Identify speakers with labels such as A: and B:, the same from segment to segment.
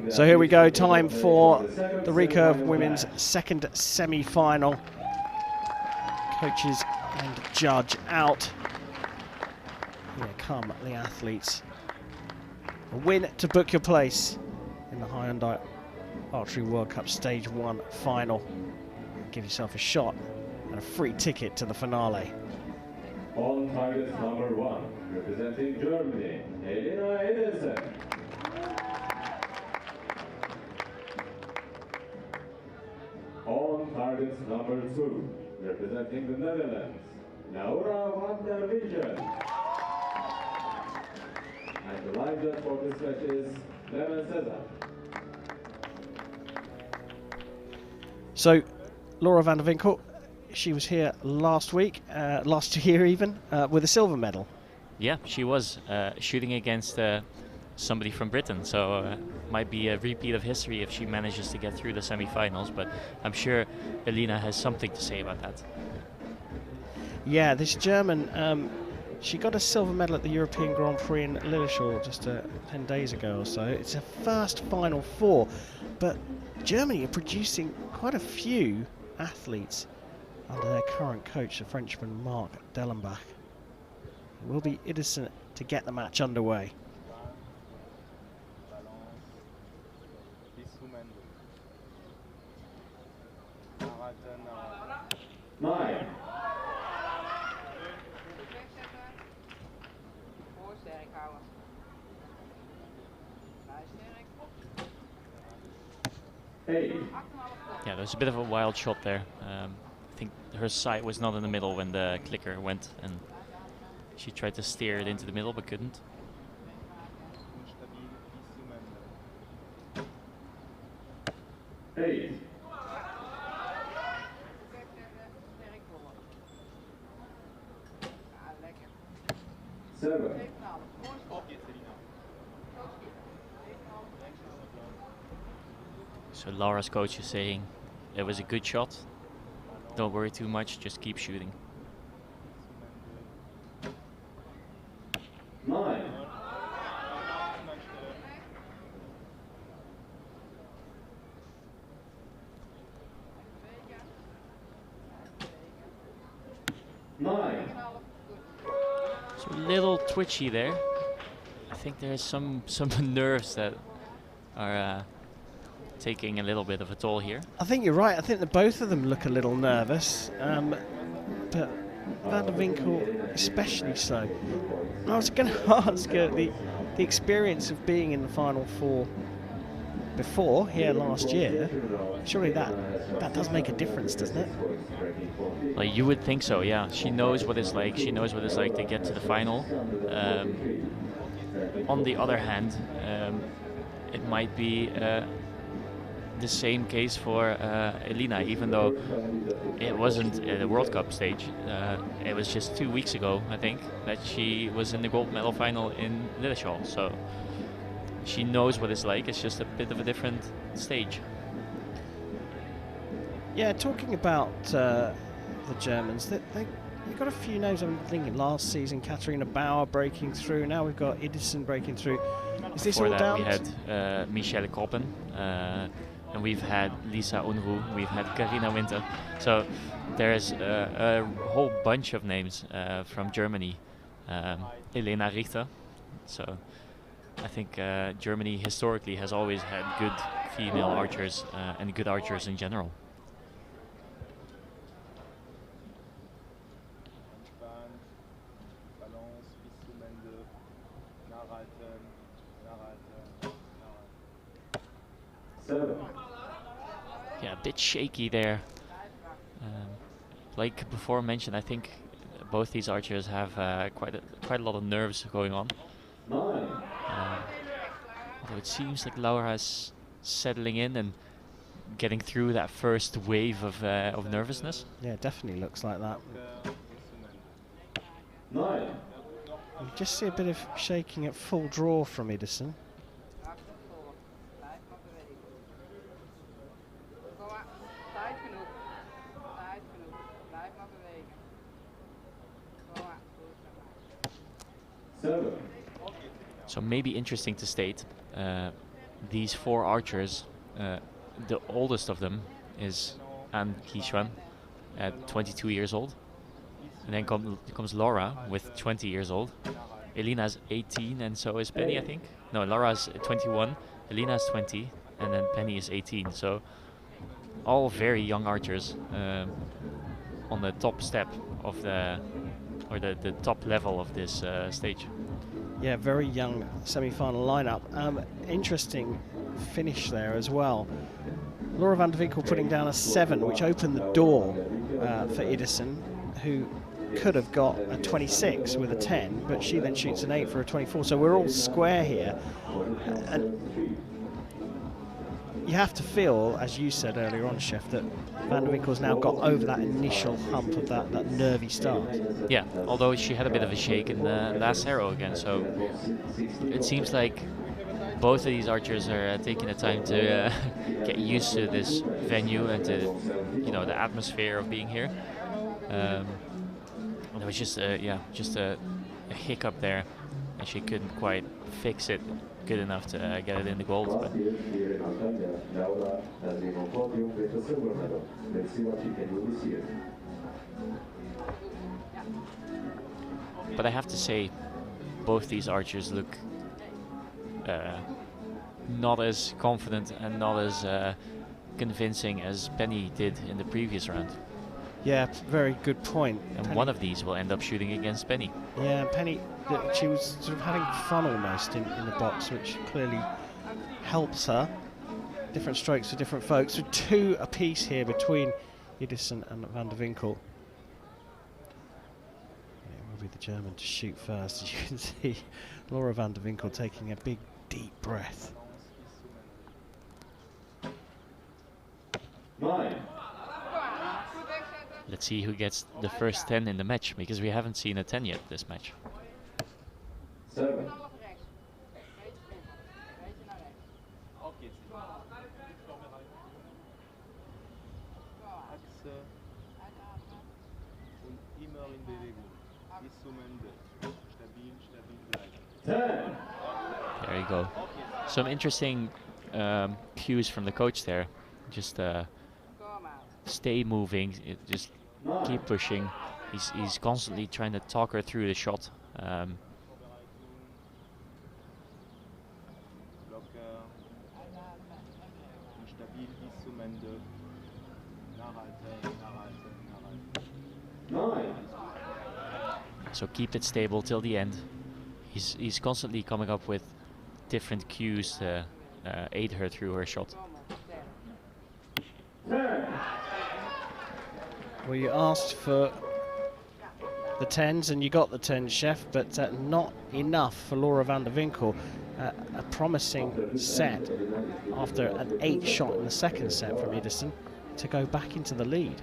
A: So here we go, time for the Recurve women's second semi-final. Coaches and judge out. Here come the athletes. A win to book your place in the Hyundai Archery World Cup Stage 1 final. Give yourself a shot and a free ticket to the finale.
B: On target number 1, representing Germany, Elina Idensen. On target number 2, representing the Netherlands, Laura van der Wiegen. And the live judge for this match is Cesar.
A: So, Laura van der Winkel, she was here last week, last year even, with a silver medal.
C: Yeah, she was shooting against somebody from Britain, so might be a repeat of history if she manages to get through the semi-finals, but I'm sure Elina has something to say about that.
A: Yeah, this German, she got a silver medal at the European Grand Prix in Lilleshall just 10 days ago or so. It's her first Final Four, but Germany are producing quite a few athletes under their current coach, the Frenchman Marc Dellenbach. It will be Idensen to get the match underway.
B: Nine. Eight.
C: Yeah, there's a bit of a wild shot there. I think her sight was not in the middle when the clicker went, and she tried to steer it into the middle but couldn't.
B: Eight. Seven.
C: So Laura's coach is saying it was a good shot. Don't worry too much, just keep shooting.
B: Nine. Nine.
C: So a little twitchy there. I think there's some nerves that are taking a little bit of a toll here.
A: I think you're right. I think that both of them look a little nervous, but van der Winkel especially so. I was going to ask her the experience of being in the Final Four before here last year. Surely that does make a difference, doesn't it?
C: Like, you would think so, yeah. She knows what it's like. She knows what it's like to get to the final. On the other hand, it might be the same case for Elina, even though it wasn't at the World Cup stage. It was just 2 weeks ago, I think, that she was in the gold medal final in Lilleshall. So she knows what it's like. It's just a bit of a different stage.
A: Yeah, talking about the Germans, they've got a few names. I'm thinking last season, Katharina Bauer breaking through. Now we've got Idensen breaking through. Is this
C: Before
A: all
C: that,
A: down?
C: we had Michelle Koppen, and we've had Lisa Unruh, we've had Carina Winter. So there's a whole bunch of names from Germany. Elena Richter. So I think Germany historically has always had good female archers and good archers in general. Yeah, a bit shaky there. Like before mentioned, I think both these archers have quite a lot of nerves going on. Although it seems like Laura is settling in and getting through that first wave of nervousness.
A: Yeah, it definitely looks like that.
B: Nine.
A: You just see a bit of shaking at full draw from Idensen.
C: So maybe interesting to state, these 4 archers, the oldest of them is An Kishuan at 22 years old. And then comes Laura with 20 years old. Elina's 18 and so is Penny, I think. No, Laura's 21, Elina's 20, and then Penny is 18. So all very young archers on the top step of the top level of this stage.
A: Yeah, very young semi-final lineup. Interesting finish there as well. Laura van der Winkel putting down a 7, which opened the door for Idensen, who could have got a 26 with a 10, but she then shoots an 8 for a 24. So we're all square here. And you have to feel, as you said earlier on, Chef, that van der Winkel's now got over that initial hump of that nervy start.
C: Yeah, although she had a bit of a shake in the last arrow again, so it seems like both of these archers are taking the time to get used to this venue and to, you know, the atmosphere of being here. And it was just a hiccup there, and she couldn't quite fix it good enough to get it in the gold. But I have to say, both these archers look not as confident and not as convincing as Penny did in the previous round.
A: Yeah, very good point.
C: And
A: Penny,
C: one of these will end up shooting against Penny.
A: Yeah, Penny, she was sort of having fun almost in the box, which clearly helps her. Different strokes for different folks. So 2 apiece here between Idensen and van der Winkel. It will be the German to shoot first. As you can see, Laura van der Winkel taking a big, deep breath.
B: 9.
C: Let's see who gets the first 10 in the match, because we haven't seen a 10 yet this match.
B: 7.
C: There you go. Some interesting cues from the coach there. Just stay moving, just keep pushing. He's constantly trying to talk her through the shot. So keep it stable till the end. He's constantly coming up with different cues to aid her through her shot.
A: Well, you asked for the 10s and you got the 10s, Chef, but not enough for Laura van der Winkel. A promising set after an 8 shot in the second set from Idensen to go back into the lead.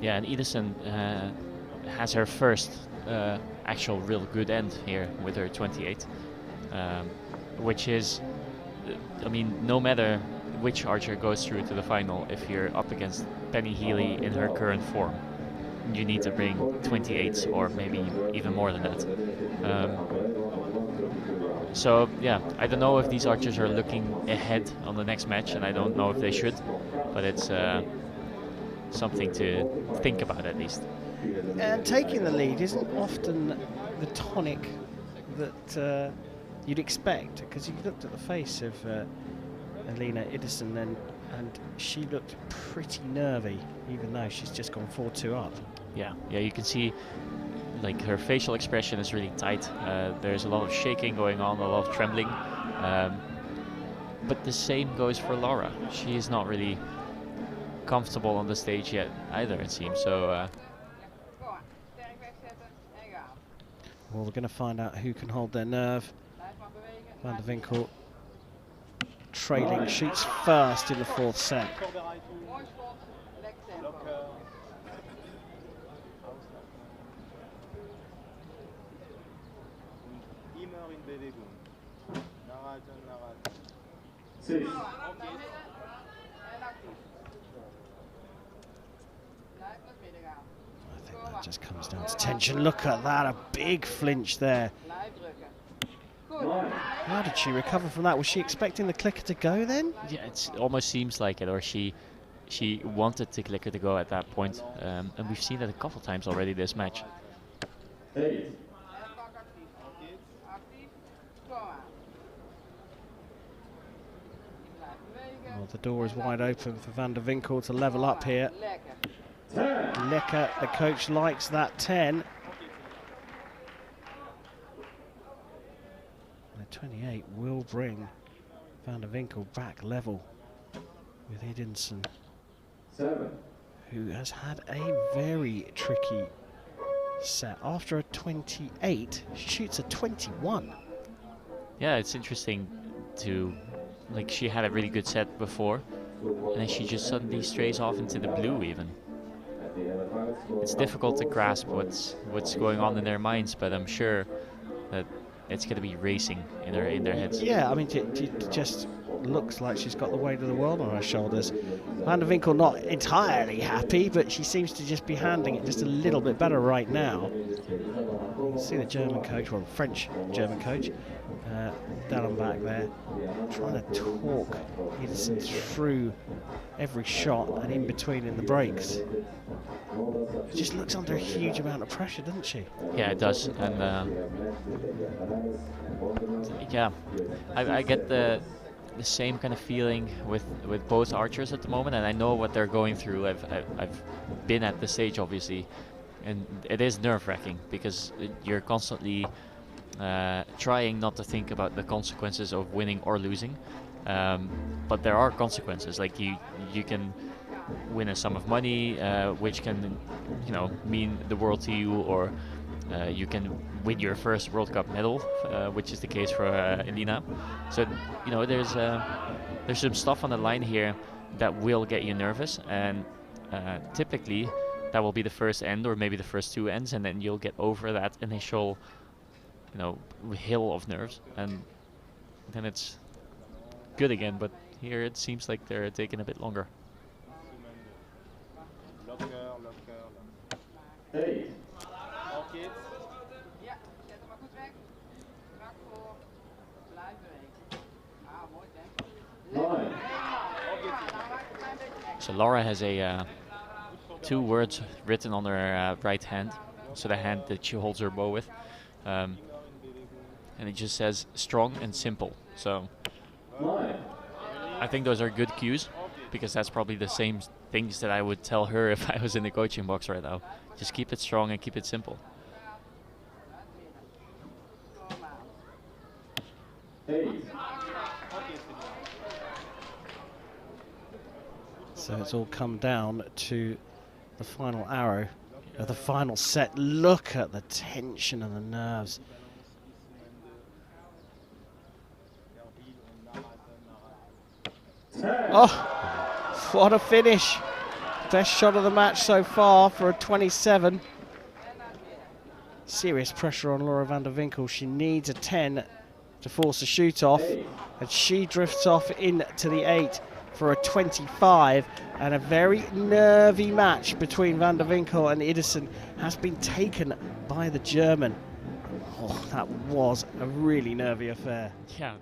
C: Yeah, and Idensen has her first actual real good end here with her 28, which is, I mean, no matter which archer goes through to the final, if you're up against Penny Healy in her current form, you need to bring 28s or maybe even more than that. So yeah, I don't know if these archers are looking ahead on the next match, and I don't know if they should, but it's something to think about at least.
A: And taking the lead isn't often the tonic that you'd expect, because you looked at the face of Elina Idensen and she looked pretty nervy, even though she's just gone 4-2 up.
C: Yeah, you can see like her facial expression is really tight. There's a lot of shaking going on, a lot of trembling. But the same goes for Laura. She is not really comfortable on the stage yet either, it seems. So
A: well, we're going to find out who can hold their nerve. Van der Winkel trailing, shoots first in the 4th set. I think that just comes down to tension. Look at that, a big flinch there How did she recover from that? Was she expecting the clicker to go then?
C: Yeah, it almost seems like it, or she wanted the clicker to go at that point, and we've seen that a couple times already this match.
A: Well, the door is wide open for Van der Winkel to level up here. Lekker, the coach likes that 10. The 28 will bring Van der Winkel back level with Idensen, who has had a very tricky set. After a 28, she shoots a 21.
C: Yeah, it's interesting to, like, she had a really good set before, and then she just suddenly strays off into the blue even. It's difficult to grasp what's going on in their minds, but I'm sure that it's going to be racing in their heads.
A: Yeah, I mean, it just looks like she's got the weight of the world on her shoulders. Van der Winkel not entirely happy, but she seems to just be handling it just a little bit better right now. You can see the German coach, well, the French German coach, down back there, trying to talk Idensen through every shot and in between in the breaks. She just looks under a huge amount of pressure, doesn't she?
C: Yeah, it does, and yeah, I get the same kind of feeling with both archers at the moment, and I know what they're going through. I've been at the stage, obviously, and it is nerve-wracking because you're constantly trying not to think about the consequences of winning or losing, but there are consequences. Like you can win a sum of money, which can, you know, mean the world to you, or you can win your first World Cup medal, which is the case for Elina. So, you know, there's some stuff on the line here that will get you nervous, and typically that will be the first end, or maybe the first two ends, and then you'll get over that initial, you know, hill of nerves, and then it's good again. But here it seems like they're taking a bit longer. So Laura has a 2 words written on her right hand, so the hand that she holds her bow with, and it just says strong and simple. So I think those are good cues, because that's probably the same things that I would tell her if I was in the coaching box right now. Just keep it strong and keep it simple.
A: So it's all come down to the final arrow of the final set. Look at the tension and the nerves. Oh, what a finish. Best shot of the match so far for a 27. Serious pressure on Laura Van der Winkel. She needs a 10 to force a shoot off, and she drifts off into the 8 for a 25, and a very nervy match between Van der Winkel and Idensen has been taken by the German. Oh, that was a really nervy affair.
C: Yeah.